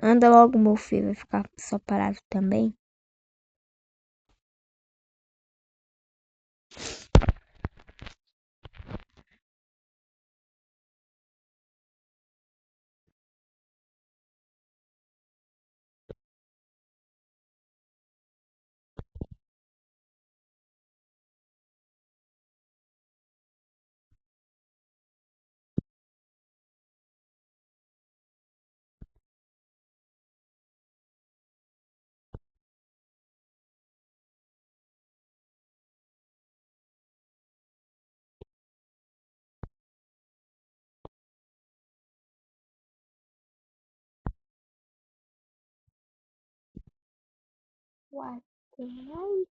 Anda logo, meu filho, vai ficar só parado também. What the hell?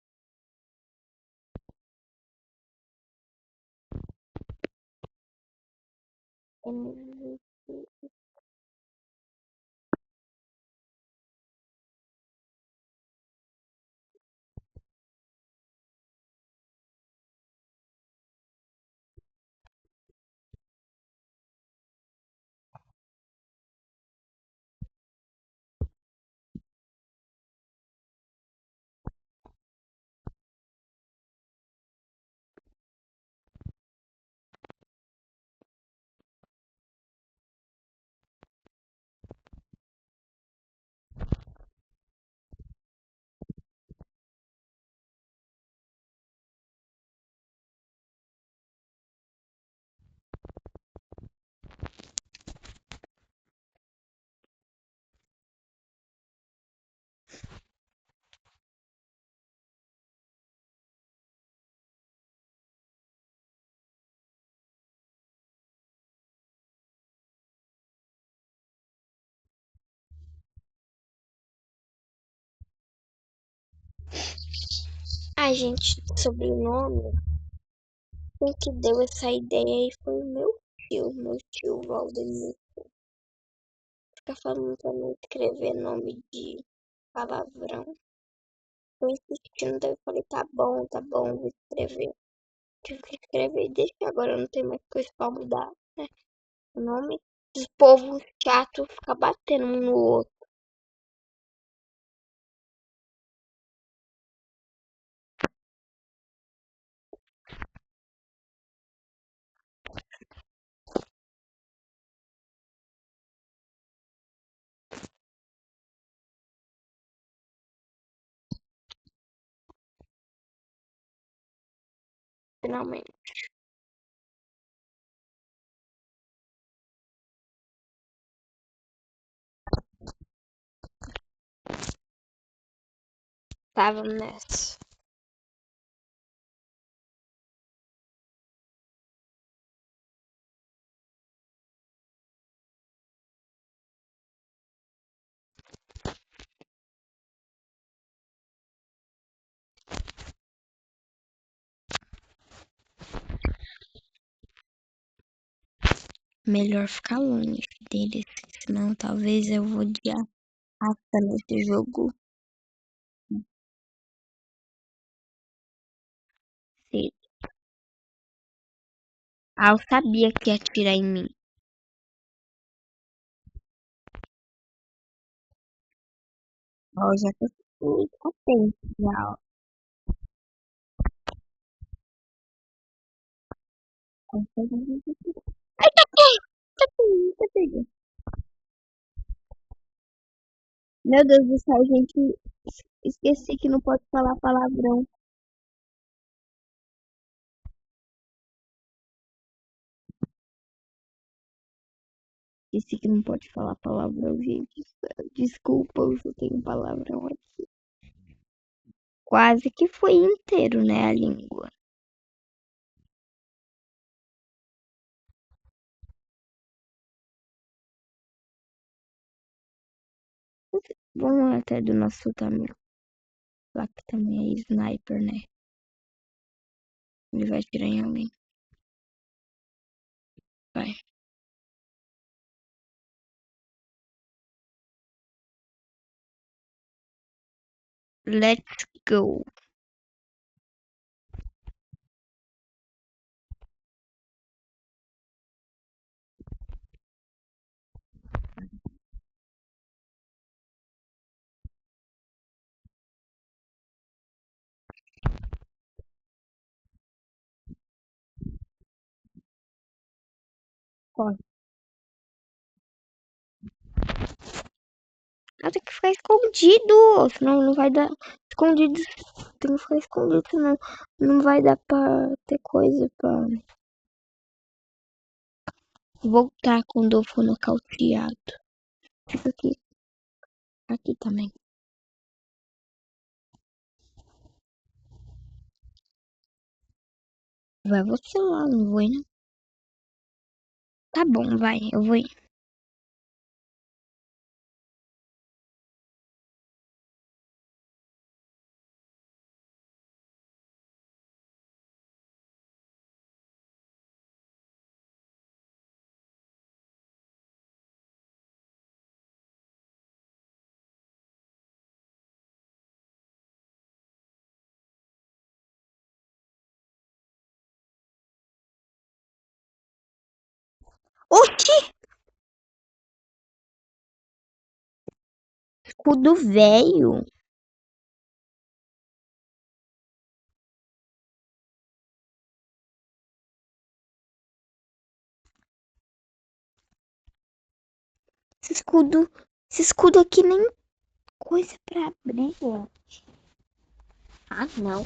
A gente, sobrenome, quem que deu essa ideia aí foi o meu tio Valdemir. Fica falando pra não escrever nome de palavrão. Tô insistindo, daí eu falei, tá bom, vou escrever. Tive que escrever, desde que agora não tem mais coisa pra mudar, né? O nome dos povos chato fica batendo um no outro, finalmente. Tava nessa. Melhor ficar longe deles, senão talvez eu vou odiar Rafa nesse jogo. Sim. Ah, eu sabia que ia atirar em mim. Ó, já tô muito atento já, ó. Ai, tá aqui! Tá aqui, tá aqui. Meu Deus do céu, gente. Esqueci que não pode falar palavrão. Esqueci que não pode falar palavrão, gente. Desculpa, eu só tenho palavrão aqui. Quase que foi inteiro, né, a língua. Vamos até do nosso também. Lá que também é sniper, né? Ele vai atirar em alguém. Vai. Let's go. Pode. Ah, tem que ficar escondido, senão não vai dar. Escondido, tem que ficar escondido, senão não vai dar pra ter coisa pra voltar quando eu for nocauteado. Fica aqui também. Vai você lá, não vou ir, não. Tá bom, vai, eu vou ir. Oxi! Escudo velho. Esse escudo aqui nem coisa pra abrir, ó. Ah, não.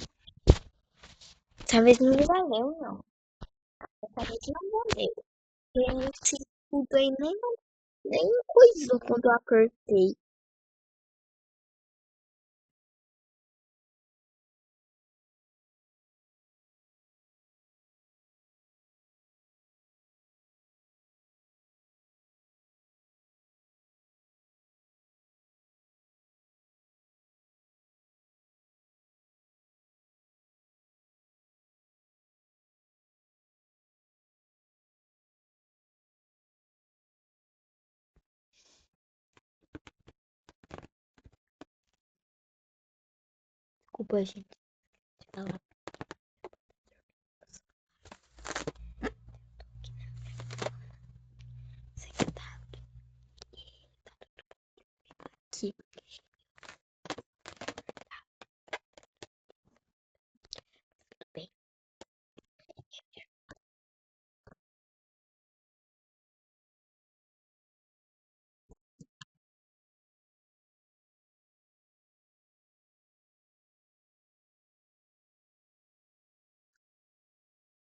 Dessa vez não valeu, não. Dessa vez não valeu. Esse escudo aí nem coisou quando eu apertei. Desculpa, gente. Falar sentado aqui. Tudo bem.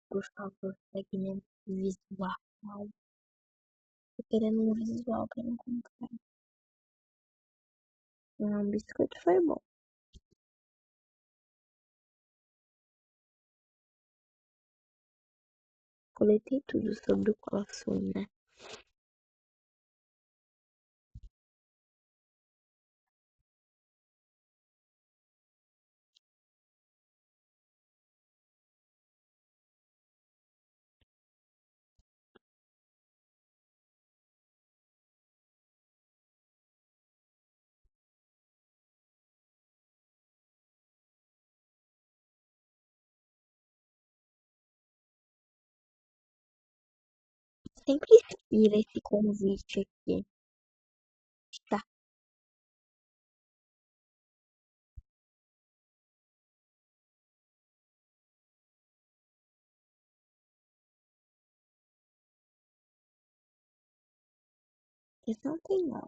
Por favor, segmento visual. Tô querendo um visual pra não comprar. Um biscoito foi bom. Coletei tudo sobre o coração, né? Sempre expira esse convite aqui. Tá, esse não tem não.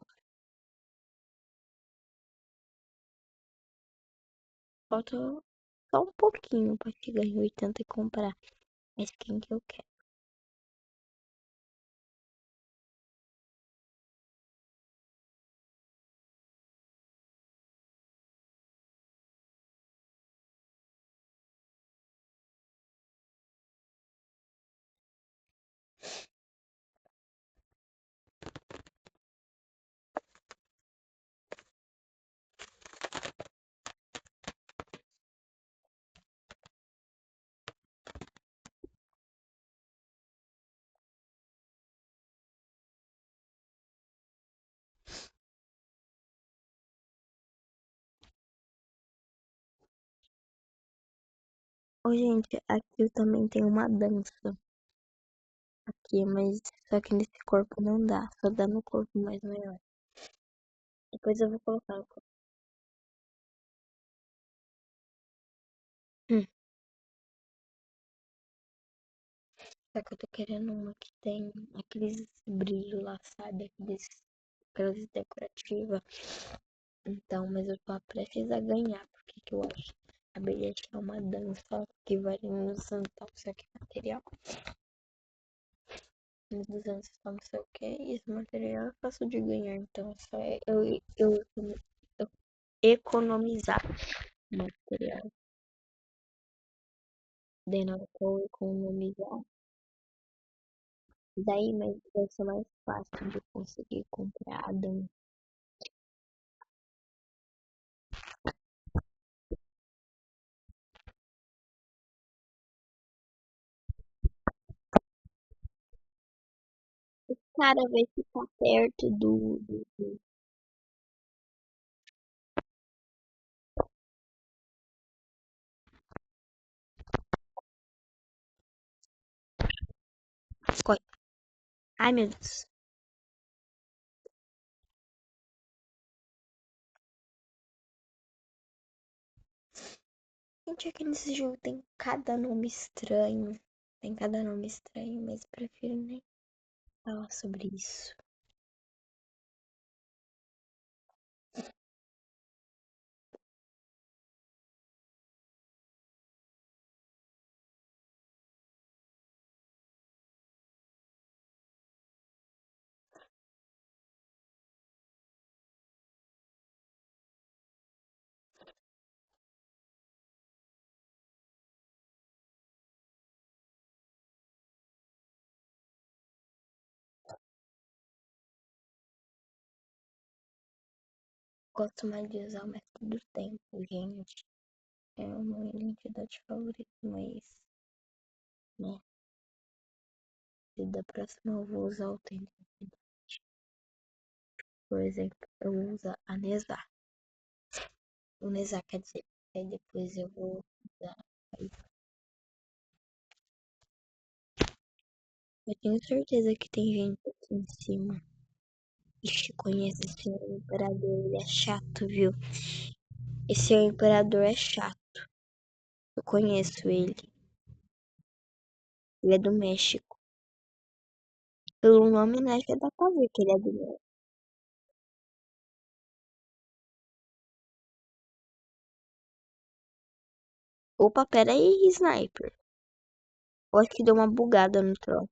Falta só um pouquinho pra chegar em 80 e comprar a skin que eu quero. Ô, gente, aqui eu também tenho uma dança aqui, mas só que nesse corpo não dá. Só dá no corpo mais maior. Depois eu vou colocar no corpo. Hum, Só que eu tô querendo uma que tem aqueles brilhos lá, sabe? Aqueles decorativas. Então, mas eu tô prestes a ganhar, porque que eu acho? A bilhete é uma dança que vale uns centavos, isso aqui é material. Uns 200 centavos, não sei o que. E esse material é fácil de ganhar, então só é eu economizar material. Daí na hora que eu economizar, daí vai ser mais fácil de conseguir comprar a dança. Cara, vai ficar perto do. Ai, meu Deus. Gente, aquele jogo tem cada nome estranho. Tem cada nome estranho, mas prefiro nem falar sobre isso. Gosto mais de usar o método do tempo, gente. É uma identidade favorita, mas, né? Se da próxima eu vou usar o tempo. Por exemplo, eu uso a Nesar. O Nesar quer dizer, aí depois eu vou usar. Aí, eu tenho certeza que tem gente aqui em cima. Ixi, conhece esse senhor imperador, ele é chato, viu? Esse senhor imperador é chato. Eu conheço ele. Ele é do México. Pelo nome, né, já dá pra ver que ele é do México. Opa, pera aí, Sniper. Eu acho que deu uma bugada no troll.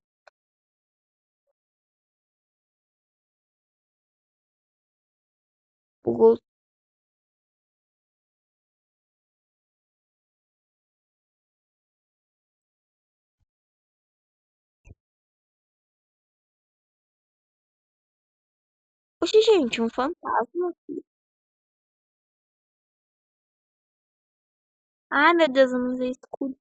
Bugou. Oxe, gente, um fantasma. Ai, meu Deus, eu não usei escudo.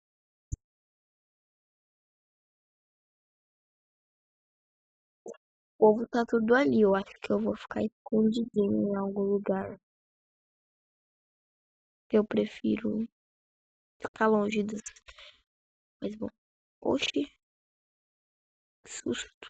O povo tá tudo ali. Eu acho que eu vou ficar escondidinho em algum lugar. Que eu prefiro ficar longe das. Mas bom. Oxi, que susto.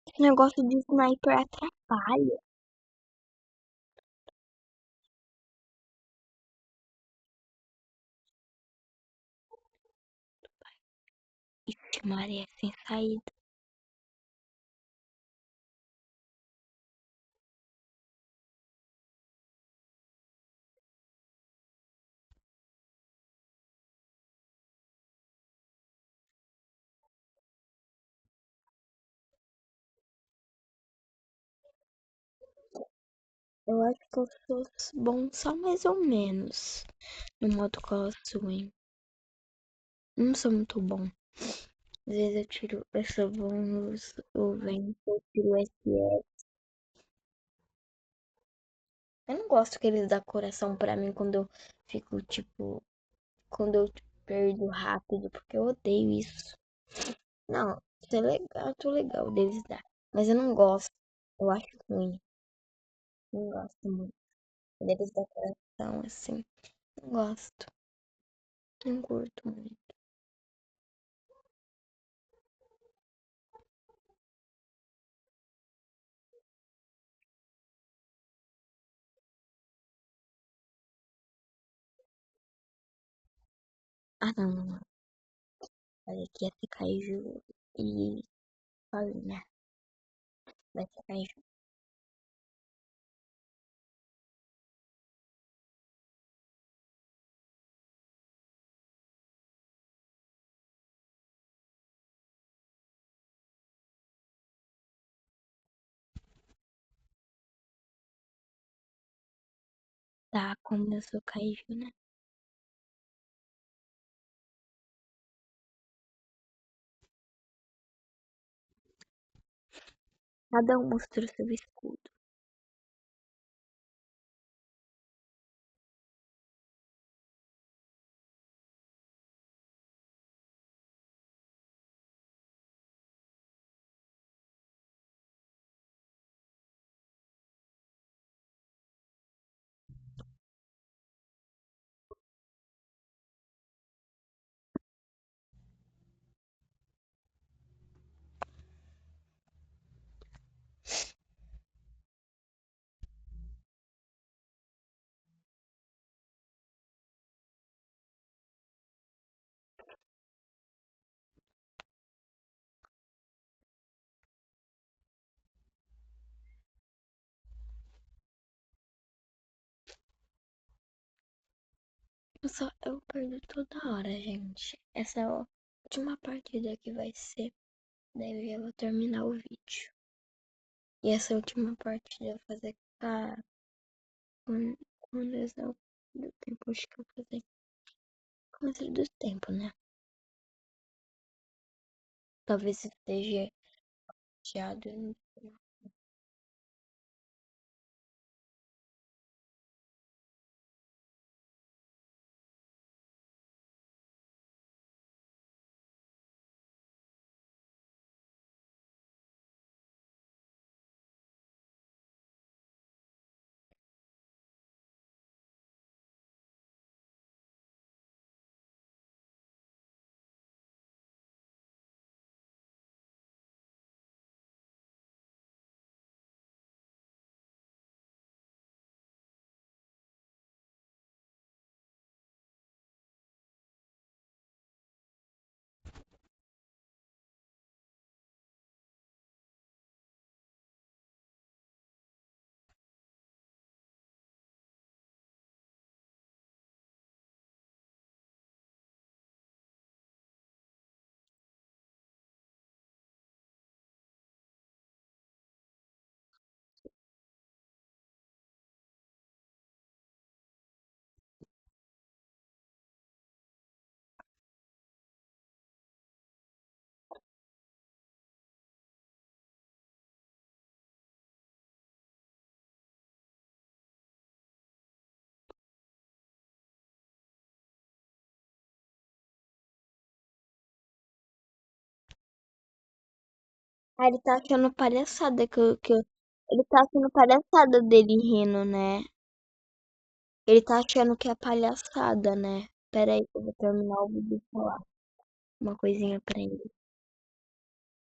Esse negócio de sniper atrapalha. Ixi, Maria, sem saída. Eu acho que eu sou bom só mais ou menos. No modo Call of Duty. Não sou muito bom. Às vezes eu sou bom no vento, eu tiro SS. Eu não gosto que eles dão coração pra mim quando eu fico, tipo, quando eu perdo rápido, porque eu odeio isso. Não, isso é legal, acho legal deles dar. Mas eu não gosto. Eu acho ruim. Não gosto muito. Deles dar coração. ação, assim. Não gosto. Não curto muito. Ah, não, não, não. Olha aqui é ter Kaiju e Falei, né? Vai ser Kaiju. Tá, como eu sou Kaiju, né? Cada um mostrou seu escudo. Eu perdo toda hora, gente. Essa é a última partida que vai ser. Daí eu já vou terminar o vídeo. E essa última partida eu vou fazer com o lesão do tempo. Acho que eu vou fazer com o do tempo, né? Talvez esteja chateado. Eu não sei. Ah, ele tá achando palhaçada Ele tá achando palhaçada dele rindo, né? Ele tá achando que é palhaçada, né? Pera aí que eu vou terminar o vídeo e falar uma coisinha pra ele.